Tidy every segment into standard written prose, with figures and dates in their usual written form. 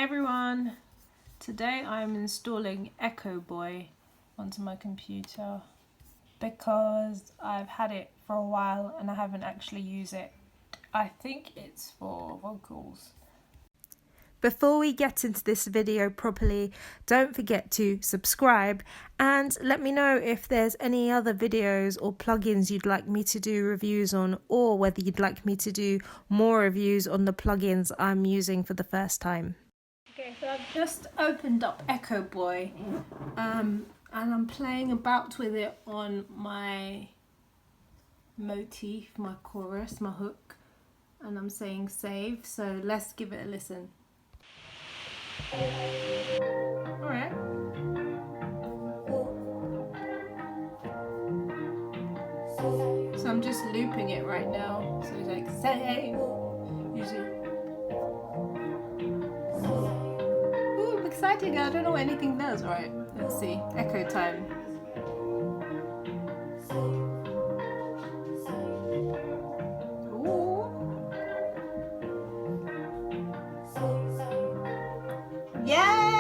everyone, today I'm installing Echoboy onto my computer because I've had it for a while and I haven't actually used it. I think it's for vocals. Before we get into this video properly, don't forget to subscribe and let me know if there's any other videos or plugins you'd like me to do reviews on, or whether you'd like me to do more reviews on the plugins I'm using for the first time. Okay, so I've just opened up Echoboy and I'm playing about with it on my motif, my chorus, my hook, and I'm saying save, so let's give it a listen. Alright. So I'm just looping it right now. So it's like save. Usually. Ooh, I'm excited. I don't know what anything does. Alright, let's see. Echo time. Ooh. Yeah!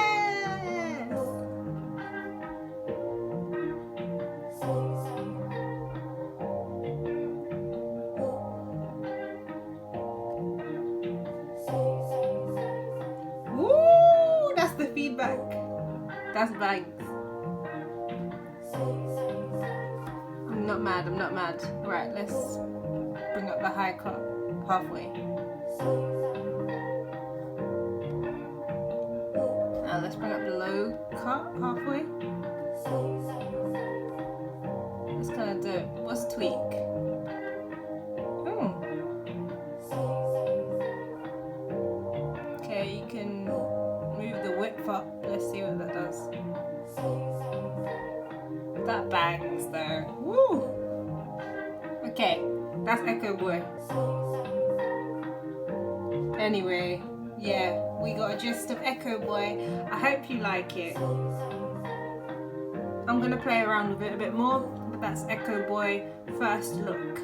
The feedback. That's bangs. I'm not mad, I'm not mad. Right, let's bring up the high cut halfway. Now let's bring up the low cut halfway. Let's kind of do it. What's tweak? Okay, you can move the width up. Let's see what that does. That bangs there. Woo! Okay, that's Echoboy. Anyway, yeah, we got a gist of Echoboy. I hope you like it. I'm gonna play around with it a bit more, but that's Echoboy first look.